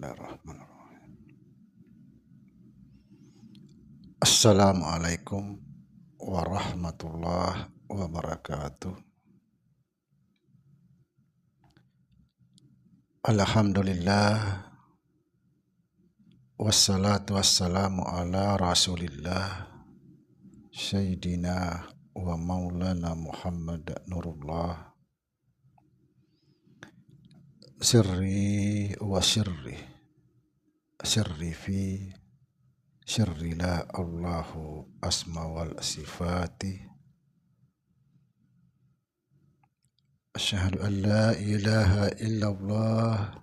Bismillahirrahmanirrahim. Assalamualaikum warahmatullahi wabarakatuh. Alhamdulillah wassalatu wassalamu ala Rasulillah Sayyidina wa Maulana Muhammad Nurullah sirri wa sirri fi sirri la Allahu asma wal sifati asyhadu an la ilaha illallah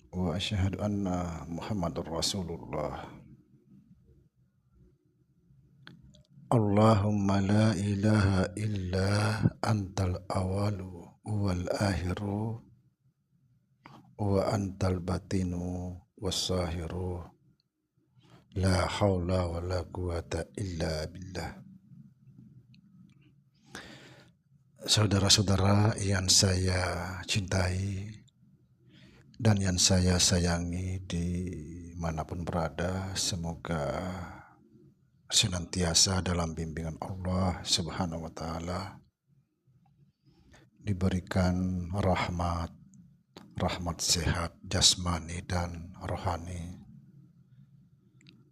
wa asyhadu anna Muhammadar Rasulullah. Allahumma la ilaha illa antal awalu wal akhiru wa antal batinu wassahiru la haula wa la quwata illa billah. Saudara-saudara yang saya cintai dan yang saya sayangi dimanapun berada, semoga senantiasa dalam bimbingan Allah Subhanahu wa Ta'ala, diberikan rahmat sehat jasmani dan rohani,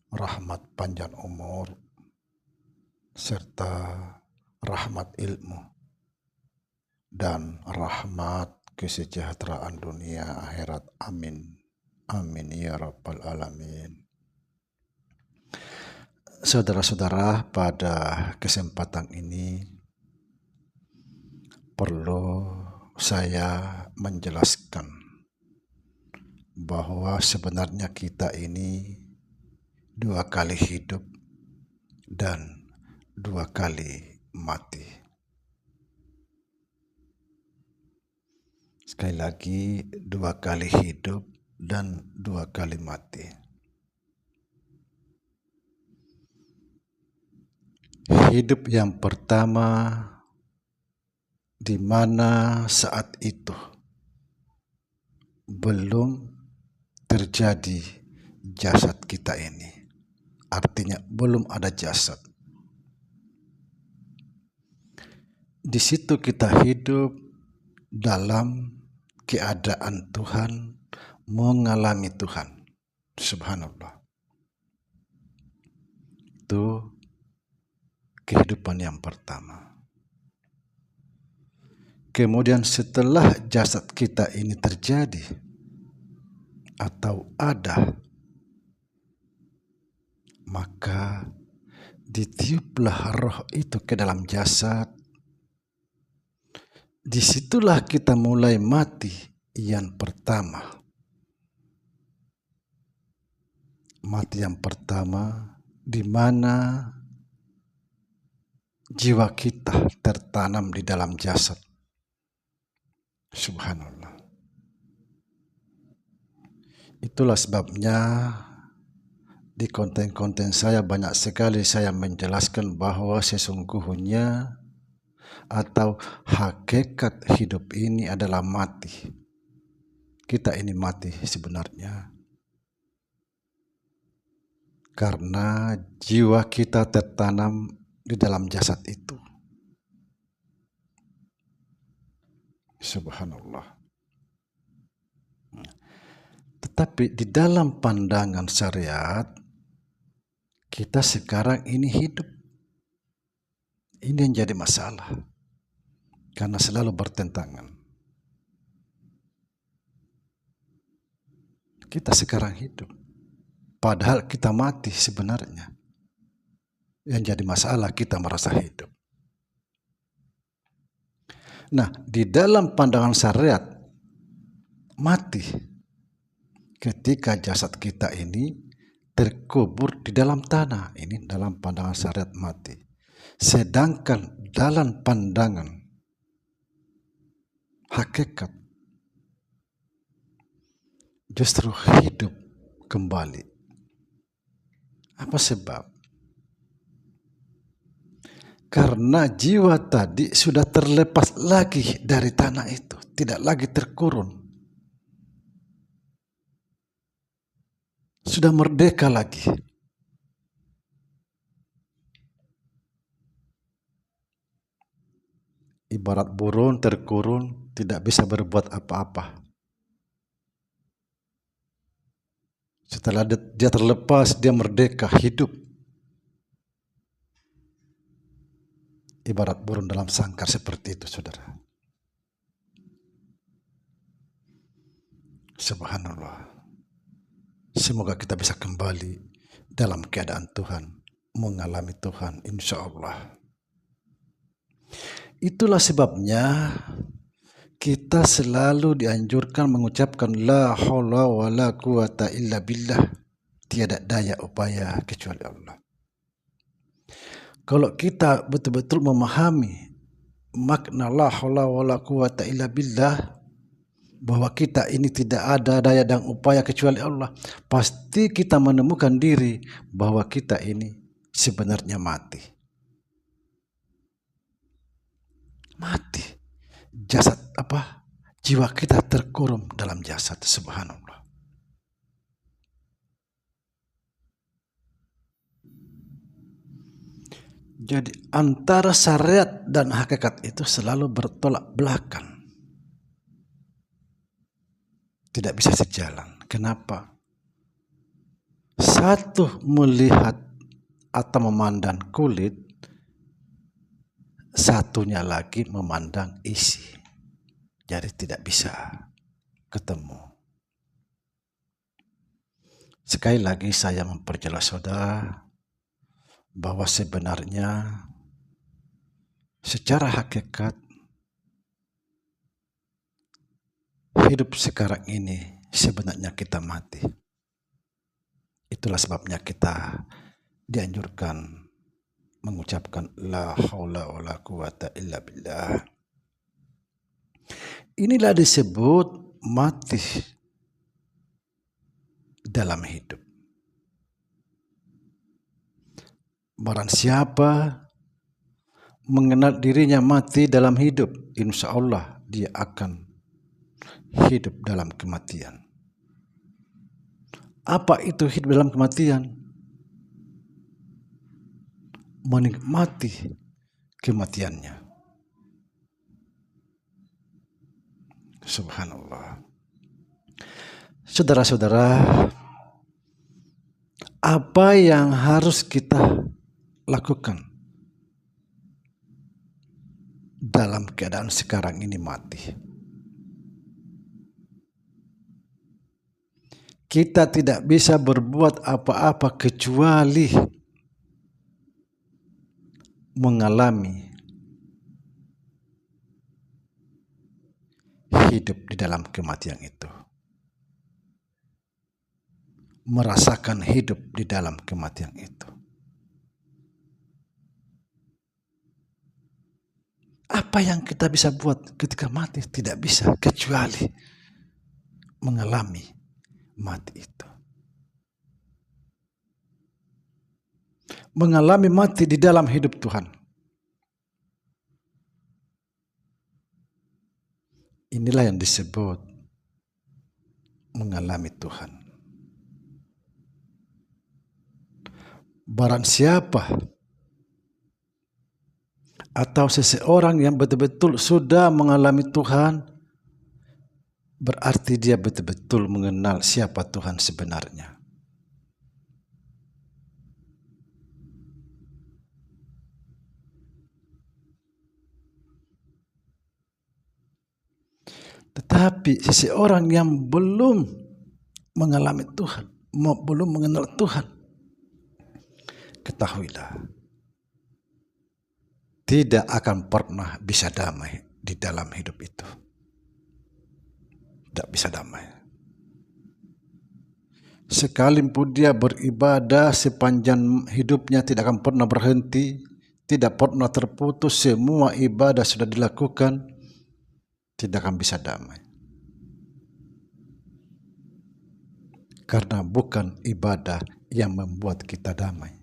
rahmat panjang umur, serta rahmat ilmu dan rahmat kesejahteraan dunia akhirat. Amin amin ya rabbal alamin. Saudara-saudara, pada kesempatan ini perlu saya menjelaskan bahwa sebenarnya kita ini dua kali hidup dan dua kali mati. Sekali lagi, dua kali hidup dan dua kali mati. Hidup yang pertama, di mana saat itu belum terjadi jasad kita ini, artinya belum ada jasad. Di situ kita hidup dalam keadaan Tuhan, mengalami Tuhan. Subhanallah. Itu kehidupan yang pertama. Kemudian setelah jasad kita ini terjadi atau ada, maka ditiuplah roh itu ke dalam jasad. Disitulah kita mulai mati yang pertama. Mati yang pertama di mana jiwa kita tertanam di dalam jasad. Subhanallah. Itulah sebabnya di konten-konten saya banyak sekali saya menjelaskan bahwa sesungguhnya atau hakikat hidup ini adalah mati. Kita ini mati sebenarnya karena jiwa kita tertanam di dalam jasad itu. Subhanallah. Tetapi di dalam pandangan syariat, kita sekarang ini hidup. Ini yang jadi masalah, karena selalu bertentangan. Kita sekarang hidup, padahal kita mati sebenarnya. Yang jadi masalah, kita merasa hidup. Nah, di dalam pandangan syariat, mati ketika jasad kita ini terkubur di dalam tanah. Ini dalam pandangan syariat mati. Sedangkan dalam pandangan hakikat justru hidup kembali. Apa sebab? Karena jiwa tadi sudah terlepas lagi dari tanah itu, tidak lagi terkurung. sudah merdeka lagi. Ibarat burung terkurung, tidak bisa berbuat apa-apa. Setelah dia terlepas, dia merdeka, hidup. Ibarat burung dalam sangkar seperti itu, saudara. Subhanallah. Semoga kita bisa kembali dalam keadaan Tuhan, mengalami Tuhan, insya Allah. Itulah sebabnya kita selalu dianjurkan mengucapkan la haula wa la quwata illa billah. Tiada daya upaya kecuali Allah. Kalau kita betul-betul memahami makna la haula wa la quwata illa billah, bahwa kita ini tidak ada daya dan upaya kecuali Allah, pasti kita menemukan diri bahwa kita ini sebenarnya mati. Jasad jiwa kita terkurung dalam jasad. Subhanallah. Jadi antara syariat dan hakikat itu selalu bertolak belakang, tidak bisa sejalan. Kenapa? Satu melihat atau memandang kulit, satunya lagi memandang isi. Jadi tidak bisa ketemu. Sekali lagi saya memperjelas saudara bahwa sebenarnya secara hakikat hidup sekarang ini sebenarnya kita mati. Itulah sebabnya kita dianjurkan mengucapkan la haula wa la quwata illa billah. Inilah disebut mati dalam hidup. Barang siapa mengenal dirinya mati dalam hidup, insya Allah dia akan hidup dalam kematian. Apa itu hidup dalam kematian? Menikmati kematiannya. Subhanallah. Saudara-saudara, apa yang harus kita lakukan dalam keadaan sekarang ini mati? Kita tidak bisa berbuat apa-apa kecuali mengalami hidup di dalam kematian itu. Merasakan hidup di dalam kematian itu. Apa yang kita bisa buat ketika mati? Tidak bisa kecuali mengalami mati itu. Mengalami mati di dalam hidup Tuhan. Inilah yang disebut mengalami Tuhan. Barang siapa atau seseorang yang betul-betul sudah mengalami Tuhan, berarti dia betul-betul mengenal siapa Tuhan sebenarnya. Tetapi seseorang yang belum mengalami Tuhan, belum mengenal Tuhan, ketahuilah, tidak akan pernah bisa damai di dalam hidup itu. Tidak bisa damai. Sekalipun dia beribadah sepanjang hidupnya tidak akan pernah berhenti, tidak pernah terputus, semua ibadah sudah dilakukan, tidak akan bisa damai. Karena bukan ibadah yang membuat kita damai.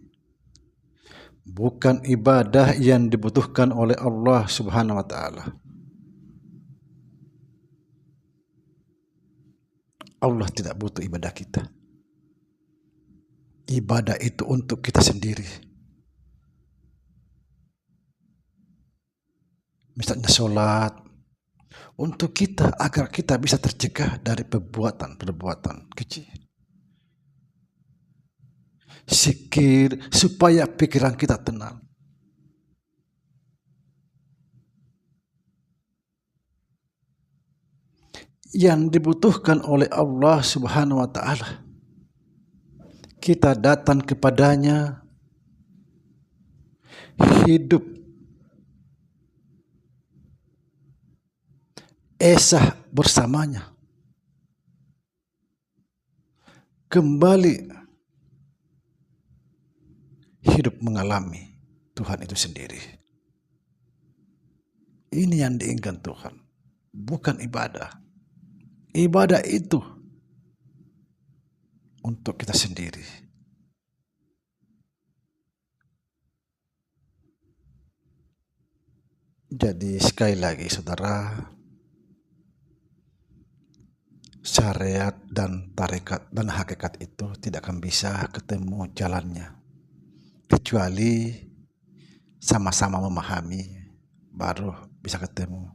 Bukan ibadah yang dibutuhkan oleh Allah Subhanahu wa ta'ala. Allah tidak butuh ibadah kita. Ibadah itu untuk kita sendiri. Misalnya sholat, untuk kita agar kita bisa tercegah dari perbuatan-perbuatan keji. Zikir supaya pikiran kita tenang. Yang dibutuhkan oleh Allah Subhanahu wa Ta'ala, kita datang kepadanya, hidup esah bersamanya, kembali hidup mengalami Tuhan itu sendiri. Ini yang diinginkan Tuhan, bukan ibadah. Ibadah itu untuk kita sendiri. Jadi sekali lagi saudara, syariat dan tarekat dan hakikat itu tidak akan bisa ketemu jalannya, kecuali sama-sama memahami, baru bisa ketemu.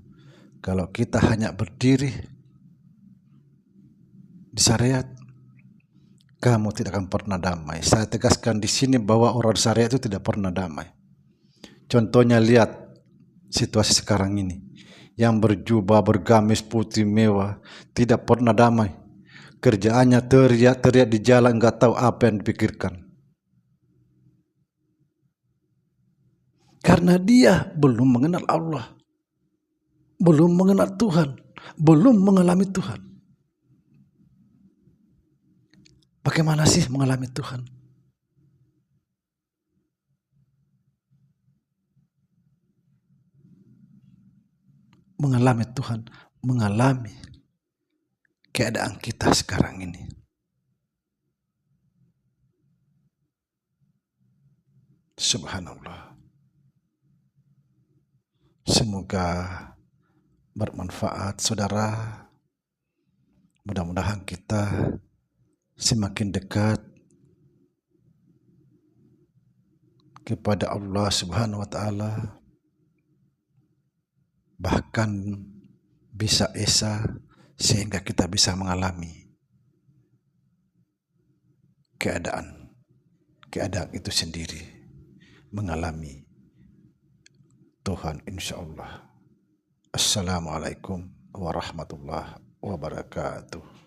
Kalau kita hanya berdiri di syariat, kamu tidak akan pernah damai. Saya tegaskan di sini bahwa orang syariat itu tidak pernah damai. Contohnya lihat situasi sekarang ini, yang berjubah bergamis putih mewah tidak pernah damai. Kerjaannya teriak-teriak di jalan, nggak tahu apa yang dipikirkan. Karena dia belum mengenal Allah, belum mengenal Tuhan, belum mengalami Tuhan. Bagaimana sih mengalami Tuhan? Mengalami Tuhan, mengalami keadaan kita sekarang ini. Subhanallah. Semoga bermanfaat saudara. Mudah-mudahan kita semakin dekat kepada Allah Subhanahu wa Ta'ala, bahkan bisa esa sehingga kita bisa mengalami keadaan itu sendiri, mengalami Tuhan insyaallah. Assalamualaikum warahmatullahi wabarakatuh.